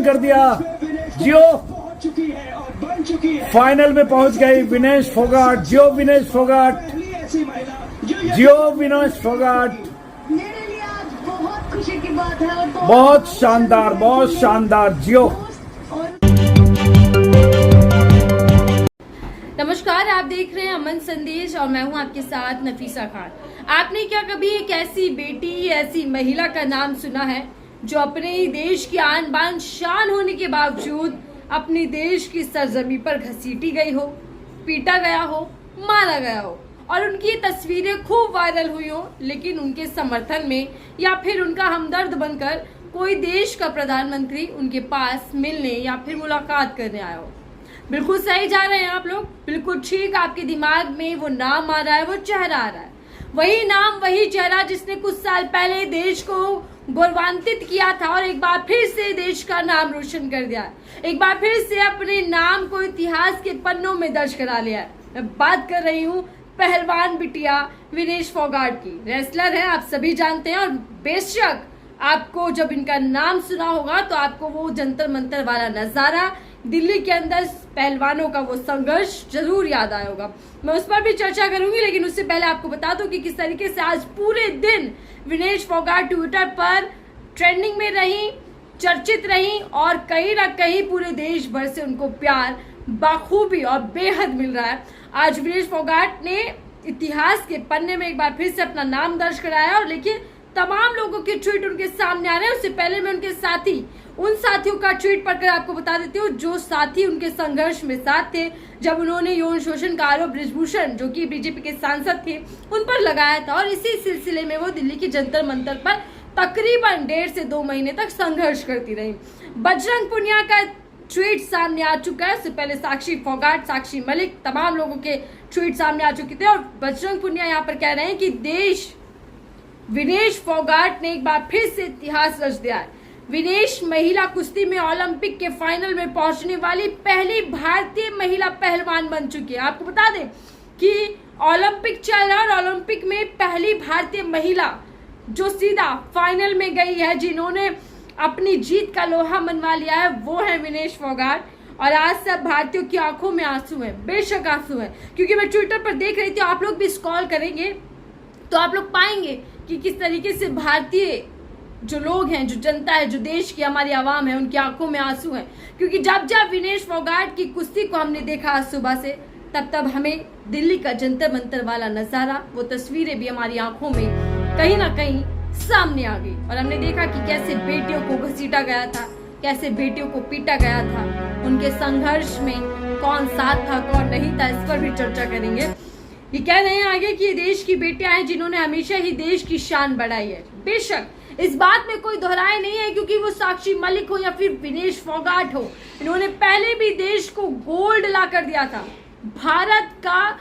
कर दिया। जियो फाइनल में पहुंच गई। विनेश फोगाट, जियो विनेश फोगाट, जियो विनेश फोगाट। मेरे लिए आज बहुत खुशी की बात है और बहुत शानदार जियो। नमस्कार, आप देख रहे हैं अमन संदेश और मैं हूं आपके साथ नफीसा खान। आपने क्या कभी एक ऐसी बेटी, ऐसी महिला का नाम सुना है जो अपने ही देश की आन बान शान होने के बावजूद अपने देश की सरजमी पर घसीटी गई हो, पीटा गया हो, मारा गया हो और उनकी ये तस्वीरें खूब वायरल हुई हो, लेकिन उनके समर्थन में या फिर उनका हमदर्द बनकर कोई देश का प्रधानमंत्री उनके पास मिलने या फिर मुलाकात करने आया हो? बिल्कुल सही जा रहे हैं आप लोग, बिल्कुल ठीक। आपके दिमाग में वो नाम आ रहा है, वो चेहरा आ रहा है। वही नाम, वही चेहरा जिसने कुछ साल पहले देश को गौरवान्वित किया था और एक बार फिर से देश का नाम रोशन कर दिया, एक बार फिर से अपने नाम को इतिहास के पन्नों में दर्ज करा लिया है। मैं बात कर रही हूँ पहलवान बिटिया विनेश फोगाट की। रेसलर है, आप सभी जानते हैं, और बेशक आपको जब इनका नाम सुना होगा तो आपको वो जंतर मंतर वाला नजारा, दिल्ली के अंदर पहलवानों का वो संघर्ष जरूर याद आया होगा। मैं उस पर भी चर्चा करूंगी, लेकिन उससे पहले आपको बता दूं कि किस तरीके से आज पूरे दिन विनेश फोगाट ट्विटर पर ट्रेंडिंग में रही, चर्चित रही और कहीं ना कहीं पूरे देश भर से उनको प्यार बाखूबी और बेहद मिल रहा है। आज विनेश फोगाट ने इतिहास के पन्ने में एक बार फिर से अपना नाम दर्ज कराया और देखिए तमाम लोगों के ट्वीट उनके सामने आ रहे हैं। उससे पहले मैं उनके साथी, उन साथियों का ट्वीट पढ़कर आपको बता देती हूँ जो साथी उनके संघर्ष में साथ थे जब उन्होंने यौन शोषण का आरोप बृजभूषण, जो कि बीजेपी के सांसद थे, उन पर लगाया था और इसी सिलसिले में वो दिल्ली के जंतर मंतर पर तकरीबन 1.5 से 2 महीने तक संघर्ष करती रही। बजरंग पुनिया का ट्वीट सामने आ चुका है। उससे पहले साक्षी फोगाट, साक्षी मलिक, तमाम लोगों के ट्वीट सामने आ चुके थे और बजरंग पुनिया यहाँ पर कह रहे हैं कि देश विनेश फोगाट ने एक बार फिर से इतिहास रच दिया है। विनेश महिला कुश्ती में ओलंपिक के फाइनल में पहुंचने वाली पहली भारतीय महिला पहलवान बन चुकी है। आपको बता दें कि ओलंपिक चल रहा है और ओलंपिक में पहली भारतीय महिला जो सीधा फाइनल में गई है, जिन्होंने अपनी जीत का लोहा मनवा लिया है, वो है विनेश फोगाट। और आज सब भारतीयों की आंखों में आंसू है, बेशक आंसू है, क्योंकि मैं ट्विटर पर देख रही थी, आप लोग भी स्क्रॉल करेंगे तो आप लोग पाएंगे कि किस तरीके से भारतीय जो लोग हैं, जो जनता है, जो देश की हमारी आवाम है, उनकी आंखों में आंसू हैं। क्योंकि जब जब विनेश फोगाट की कुश्ती को हमने देखा आज सुबह से, तब तब हमें दिल्ली का जंतर मंतर वाला नजारा, वो तस्वीरें भी हमारी आंखों में कहीं ना कहीं सामने आ गई और हमने देखा कि कैसे बेटियों को घसीटा गया था, कैसे बेटियों को पीटा गया था, उनके संघर्ष में कौन साथ था, कौन नहीं था, इस पर भी चर्चा करेंगे। ये कह रहे हैं आगे कि ये देश की बेटियां हैं जिन्होंने हमेशा ही देश की शान बढ़ाई है। बेशक इस बात में कोई दोहराए नहीं है, क्योंकि वो साक्षी मलिक हो या फिर विनेश फोगाट हो, इन्होंने पहले भी देश को गोल्ड ला कर दिया था, भारत का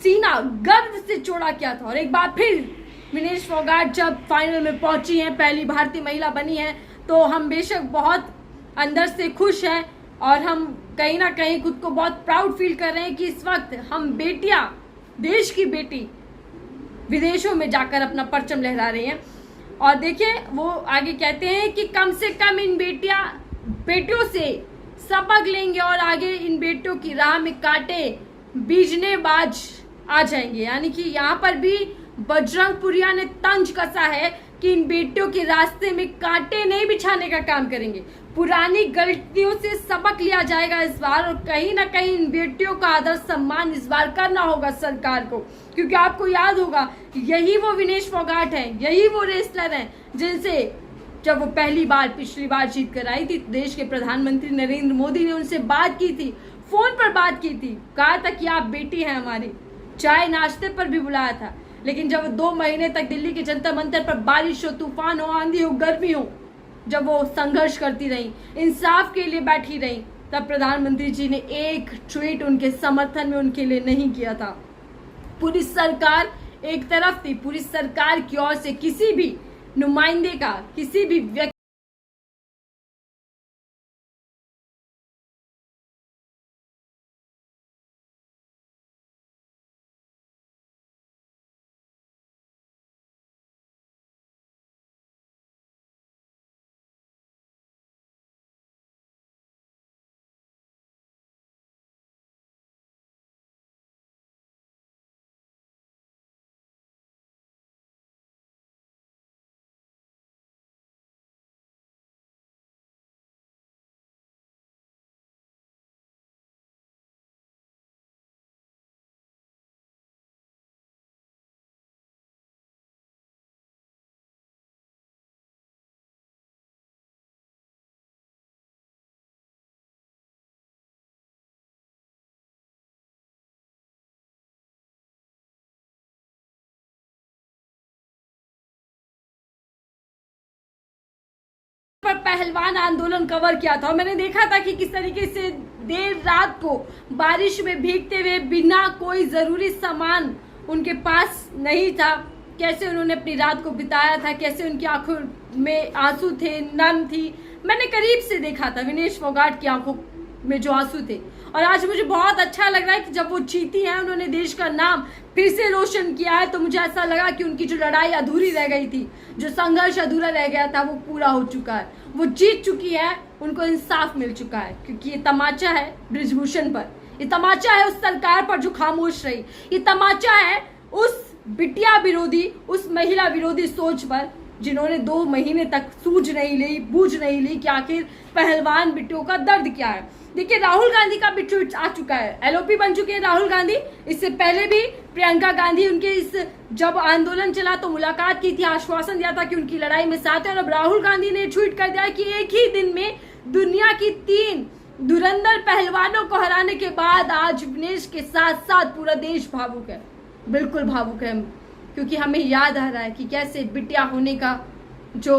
सीना गर्व से चौड़ा किया था। और एक बार फिर विनेश फोगाट जब फाइनल में पहुंची हैं, पहली भारतीय महिला बनी है, तो हम बेशक बहुत अंदर से खुश हैं और हम कहीं ना कहीं खुद को बहुत प्राउड फील कर रहे हैं कि इस वक्त हम बेटियां, देश की बेटी विदेशों में जाकर अपना परचम लहरा रही हैं। और देखिए वो आगे कहते हैं कि कम से कम इन बेटियों से सबक लेंगे और आगे इन बेटियों की राह में कांटे बीजने बाज आ जाएंगे। यानी कि यहाँ पर भी बजरंग पुनिया ने तंज कसा है कि इन बेटियों के रास्ते में कांटे नहीं बिछाने का काम करेंगे, पुरानी गलतियों से सबक लिया जाएगा इस बार और कहीं ना कहीं इन बेटियों का आदर सम्मान इस बार करना होगा सरकार को। क्योंकि आपको याद होगा यही वो विनेश फोगाट हैं, यही वो रेसलर हैं जिनसे जब वो पहली बार पिछली बार जीत कर आई थी, देश के प्रधानमंत्री नरेंद्र मोदी ने उनसे बात की थी, फोन पर बात की थी, कहा था कि आप बेटी हैं हमारी, चाय नाश्ते पर भी बुलाया था। लेकिन जब 2 महीने तक दिल्ली के जंतर मंतर पर बारिश हो, तूफान हो, आंधी हो, गर्मी हो, जब वो संघर्ष करती रही, इंसाफ के लिए बैठी रही, तब प्रधानमंत्री जी ने एक ट्वीट उनके समर्थन में उनके लिए नहीं किया था। पूरी सरकार एक तरफ थी, पूरी सरकार की ओर से किसी भी नुमाइंदे का, किसी भी व्यक्ति पर पहलवान आंदोलन कवर किया था और मैंने देखा था कि किस तरीके से देर रात को बारिश में भीगते हुए बिना कोई जरूरी सामान उनके पास नहीं था, कैसे उन्होंने अपनी रात को बिताया था, कैसे उनकी आंखों में आंसू थे, नम थी। मैंने करीब से देखा था विनेश फोगाट की आंखों में जो आंसू थे। और आज मुझे बहुत अच्छा लग रहा है कि जब वो जीती हैं, उन्होंने देश का नाम फिर से रोशन किया है, तो मुझे ऐसा लगा कि उनकी जो लड़ाई अधूरी रह गई थी, जो संघर्ष अधूरा रह गया था, वो पूरा हो चुका है। वो जीत चुकी है, उनको इंसाफ मिल चुका है। क्योंकि ये तमाचा है बृजभूषण पर, ये तमाचा है उस सरकार पर जो खामोश रही, ये तमाचा है उस बिटिया विरोधी, उस महिला विरोधी सोच पर जिन्होंने 2 महीने तक सूझ नहीं ली, बूझ नहीं ली कि आखिर पहलवान बिटियों का दर्द क्या है। देखिए, राहुल गांधी का भी ट्वीट आ चुका है, एलओपी बन चुके हैं राहुल गांधी। इससे पहले भी प्रियंका गांधी उनके इस जब आंदोलन चला तो मुलाकात की थी, आश्वासन दिया था कि उनकी लड़ाई में साथ है। और अब राहुल गांधी ने ट्वीट कर दिया कि एक ही दिन में दुनिया की 3 धुरंधर पहलवानों को हराने के बाद आज विनेश के साथ साथ पूरा देश भावुक है। बिल्कुल भावुक है, क्योंकि हमें याद आ रहा है कि कैसे बिटिया होने का जो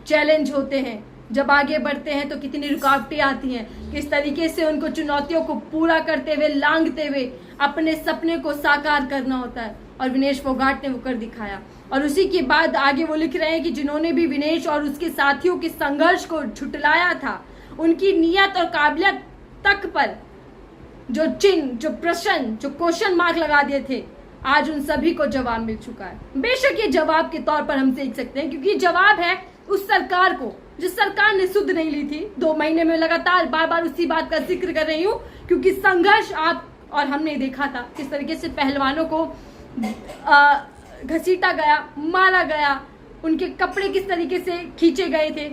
चैलेंज होते हैं, जब आगे बढ़ते हैं तो कितनी रुकावटें आती हैं, किस तरीके से उनको चुनौतियों को पूरा करते हुए, लांघते हुए अपने सपने को साकार करना होता है। और विनेश फोगाट ने वो कर दिखाया। और उसी के बाद आगे वो लिख रहे हैं कि जिन्होंने भी विनेश और उसके साथियों के संघर्ष को झुटलाया था, उनकी नियत और काबिलियत तक पर जो चिन्ह, जो प्रश्न, जो क्वेश्चन मार्क लगा दिए थे, आज उन सभी को जवाब मिल चुका है। बेशक ये जवाब के तौर पर हम देख सकते हैं, क्योंकि जवाब है उस सरकार को जिस सरकार ने सुध नहीं ली थी 2 महीने में। लगातार बार बार उसी बात का जिक्र कर रही हूँ, क्योंकि संघर्ष आप और हमने देखा था किस तरीके से पहलवानों को घसीटा गया, मारा गया, उनके कपड़े किस तरीके से खींचे गए थे।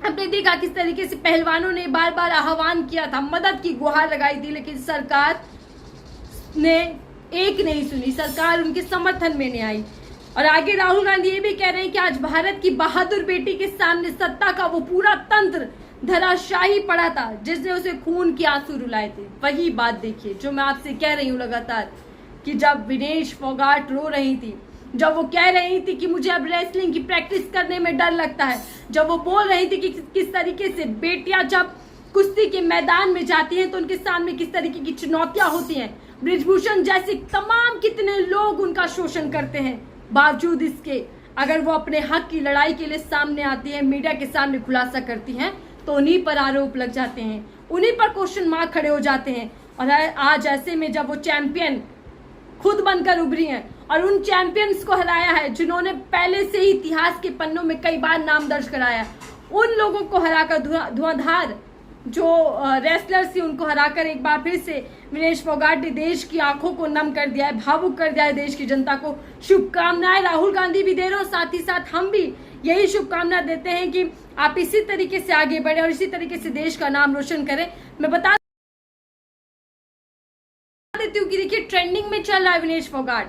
हमने देखा किस तरीके से पहलवानों ने बार बार आह्वान किया था, मदद की गुहार लगाई थी, लेकिन सरकार ने एक नहीं सुनी, सरकार उनके समर्थन में नहीं आई। और आगे राहुल गांधी ये भी कह रहे हैं कि आज भारत की बहादुर बेटी के सामने सत्ता का वो पूरा तंत्र धराशायी पड़ा था जिसने उसे खून के आंसू रुलाए थे। वही बात देखिए जो मैं आपसे कह रही हूँ लगातार, कि जब विनेश फोगाट रो रही थी, जब वो कह रही थी कि मुझे अब रेसलिंग की प्रैक्टिस करने में डर लगता है, जब वो बोल रही थी कि किस तरीके से बेटियां जब कुश्ती के मैदान में जाती हैं तो उनके सामने किस तरीके की चुनौतियां होती हैं, बृजभूषण जैसे तमाम कितने लोग उनका शोषण करते हैं, बावजूद इसके अगर वो अपने हक की लड़ाई के लिए सामने आती है, मीडिया के सामने खुलासा करती हैं, तो उन्हीं पर आरोप लग जाते हैं, उन्हीं पर क्वेश्चन मार्क खड़े हो जाते हैं। और आज ऐसे में जब वो चैंपियन खुद बनकर उभरी हैं और उन चैंपियंस को हराया है जिन्होंने पहले से ही इतिहास के पन्नों में कई बार नाम दर्ज कराया, उन लोगों को हराकर धुआंधार जो रेसलर्स थी उनको हराकर एक बार फिर से विनेश फोगाट ने देश की आंखों को नम कर दिया है, भावुक कर दिया है देश की जनता को। शुभकामनाएं राहुल गांधी भी दे रहे हो, साथ ही साथ हम भी यही शुभकामना देते हैं कि आप इसी तरीके से आगे बढ़े और इसी तरीके से देश का नाम रोशन करें। मैं बता देती हूँ कि देखिए ट्रेंडिंग में चल रहा है विनेश फोगाट,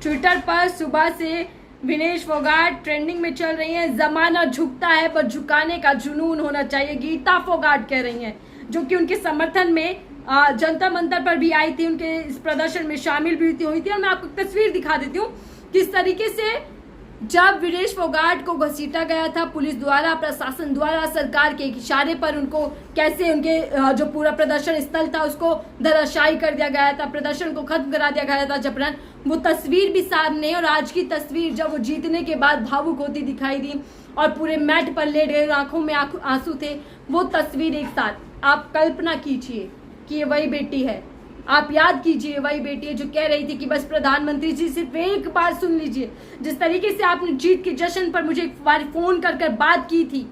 ट्विटर पर सुबह से विनेश फोगाट ट्रेंडिंग में चल रही हैं। जमाना झुकता है पर झुकाने का जुनून होना चाहिए, गीता फोगाट कह रही हैं, जो कि उनके समर्थन में जंतर मंतर पर भी आई थी, उनके इस प्रदर्शन में शामिल भी हुई थी। और मैं आपको तस्वीर दिखा देती हूँ किस तरीके से जब विनेश फोगाट को घसीटा गया था पुलिस द्वारा, प्रशासन द्वारा, सरकार के इशारे पर उनको कैसे उनके जो पूरा प्रदर्शन स्थल था उसको धराशायी कर दिया गया था, प्रदर्शन को खत्म करा दिया गया था जबरन, वो तस्वीर भी सामने। और आज की तस्वीर जब वो जीतने के बाद भावुक होती दिखाई दी और पूरे मैट पर लेट गए, आंखों में आंसू थे, वो तस्वीर एक साथ आप कल्पना कीजिए कि ये वही बेटी है, आप याद कीजिए वही बेटी है जो कह रही थी कि बस प्रधानमंत्री जी सिर्फ एक बार सुन लीजिए। जिस तरीके से आपने जीत के जश्न पर मुझे एक बार फोन कर बात की थी,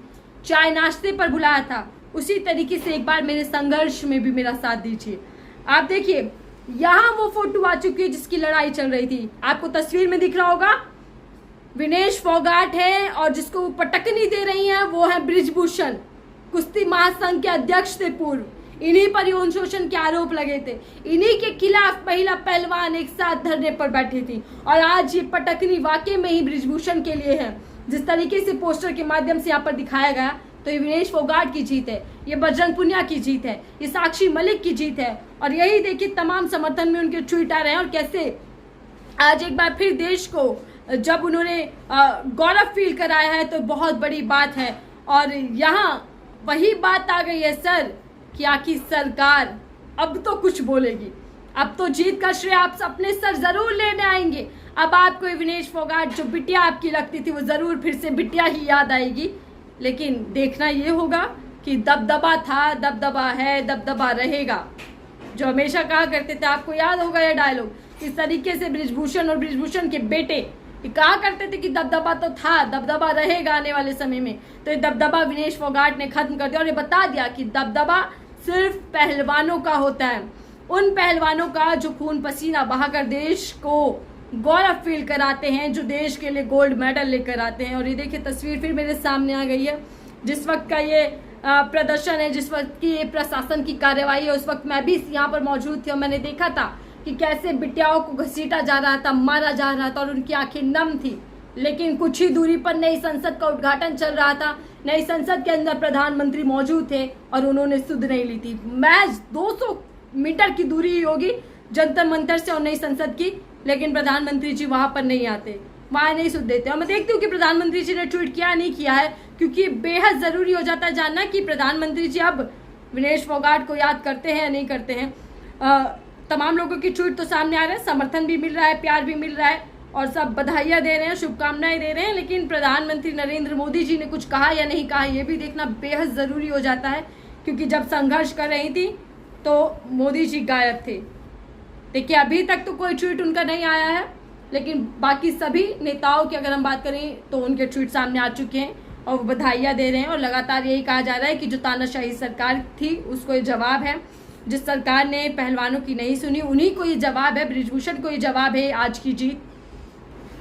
चाय नाश्ते पर बुलाया था, उसी तरीके से एक बार मेरे संघर्ष में भी मेरा साथ दीजिए। आप देखिए यहाँ वो फोटो आ चुकी है जिसकी लड़ाई चल रही थी, आपको तस्वीर में दिख रहा होगा, विनेश फोगाट है और जिसको पटकनी दे रही है वो है बृजभूषण, कुश्ती महासंघ के अध्यक्ष थे पूर्व। इन्हीं पर यौन शोषण के आरोप लगे थे, इन्हीं के खिलाफ महिला पहलवान एक साथ धरने पर बैठी थी। और आज ये पटकनी वाकई में ही बृजभूषण के लिए है। जिस तरीके से पोस्टर के माध्यम से यहाँ पर दिखाया गया, तो ये विनेश फोगाट की जीत है, ये बजरंग पुनिया की जीत है, ये साक्षी मलिक की जीत है। और यही देखिए तमाम समर्थन में उनके ट्वीट आ रहे हैं और कैसे आज एक बार फिर देश को जब उन्होंने गौरव फील कराया है तो बहुत बड़ी बात है। और यहाँ वही बात आ गई है सर कि आखिर सरकार अब तो कुछ बोलेगी, अब तो जीत का श्रेय आप अपने सर जरूर लेने आएंगे। अब आपको विनेश फोगाट जो बिटिया आपकी लगती थी वो जरूर फिर से बिटिया ही याद आएगी। लेकिन देखना ये होगा कि दबदबा था, दबदबा है, दबदबा रहेगा। जो हमेशा कहा करते थे, आपको याद होगा ये डायलॉग, इस तरीके से बृजभूषण और बृजभूषण के बेटे कहा करते थे कि दबदबा तो था, दबदबा रहेगा आने वाले समय में। तो ये दबदबा विनेश फोगाट ने खत्म कर दिया और ये बता दिया कि दबदबा सिर्फ पहलवानों का होता है, उन पहलवानों का जो खून पसीना बहाकर देश को गौरव फील कराते हैं, जो देश के लिए गोल्ड मेडल लेकर आते हैं। और ये देखिए तस्वीर फिर मेरे सामने आ गई है, जिस वक्त का ये प्रदर्शन है, जिस वक्त की ये प्रशासन की कार्यवाही है, उस वक्त मैं भी यहाँ पर मौजूद थी और मैंने देखा था कि कैसे बिटियाओं को घसीटा जा रहा था, मारा जा रहा था और उनकी आंखें नम थी। लेकिन कुछ ही दूरी पर नई संसद का उद्घाटन चल रहा था, नई संसद के अंदर प्रधानमंत्री मौजूद थे और उन्होंने सुध नहीं ली थी। महज 200 मीटर की दूरी ही होगी जंतर मंतर से और नई संसद की, लेकिन प्रधानमंत्री जी वहां पर नहीं आते, वहां नहीं सुध देते। और मैं देखती हूँ कि प्रधानमंत्री जी ने ट्वीट किया नहीं किया है, क्योंकि बेहद जरूरी हो जाता है जानना कि प्रधानमंत्री जी अब विनेश फोगाट को याद करते हैं या नहीं करते हैं। तमाम लोगों की ट्वीट तो सामने आ रहे हैं, समर्थन भी मिल रहा है, प्यार भी मिल रहा है और सब बधाइयां दे रहे हैं, शुभकामनाएं दे रहे हैं। लेकिन प्रधानमंत्री नरेंद्र मोदी जी ने कुछ कहा या नहीं कहा, यह भी देखना बेहद जरूरी हो जाता है, क्योंकि जब संघर्ष कर रही थी तो मोदी जी गायब थे। देखिए अभी तक तो कोई ट्वीट उनका नहीं आया है, लेकिन बाकी सभी नेताओं की अगर हम बात करें तो उनके ट्वीट सामने आ चुके हैं और वो बधाइयां दे रहे हैं। और लगातार यही कहा जा रहा है कि जो तानाशाही सरकार थी उसको ये जवाब है, जिस सरकार ने पहलवानों की नहीं सुनी उन्हीं को ये जवाब है, बृजभूषण को ये जवाब है आज की जीत।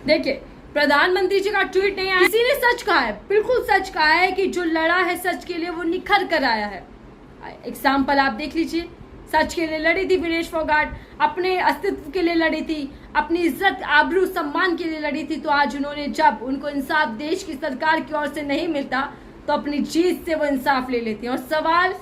देखिए प्रधानमंत्री जी का ट्वीट नहीं आया, किसी ने सच कहा है, बिल्कुल सच कहा है कि जो लड़ा है सच के लिए वो निखर कर आया है। एग्जाम्पल आप देख लीजिए, सच के लिए लड़ी थी विनेश फोगाट, अपने अस्तित्व के लिए लड़ी थी, अपनी इज्जत आबरू सम्मान के लिए लड़ी थी। तो आज उन्होंने जब उनको इंसाफ देश की सरकार की ओर से नहीं मिलता तो अपनी जीत से वो इंसाफ ले लेती हैं। और सवाल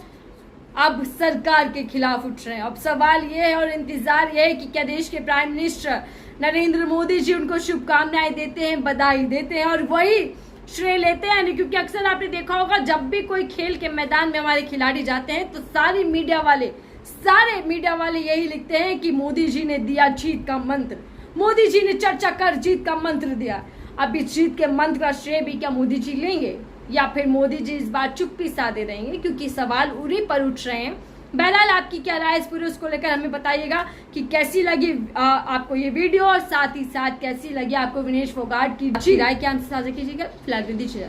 अब सरकार के खिलाफ उठ रहे हैं। अब सवाल ये है और इंतजार ये है कि क्या देश के प्राइम मिनिस्टर नरेंद्र मोदी जी उनको शुभकामनाएं देते हैं, बधाई देते हैं और वही श्रेय लेते हैं। क्योंकि अक्सर आपने देखा होगा जब भी कोई खेल के मैदान में हमारे खिलाड़ी जाते हैं तो सारे मीडिया वाले यही लिखते हैं कि मोदी जी ने दिया जीत का मंत्र, मोदी जी ने चर्चा कर जीत का मंत्र दिया। अब इस जीत के मंत्र का श्रेय भी क्या मोदी जी लेंगे या फिर मोदी जी इस बार चुप्पी साधे रहेंगे, क्योंकि सवाल उन्हीं पर उठ रहे हैं। बहरहाल आपकी क्या राय इस पूरे उसको लेकर हमें बताइएगा कि कैसी लगी आपको ये वीडियो और साथ ही साथ कैसी लगी आपको विनेश फोगाट की राय, क्या हमसे साझा कीजिएगा। फिलहाल दीजिए।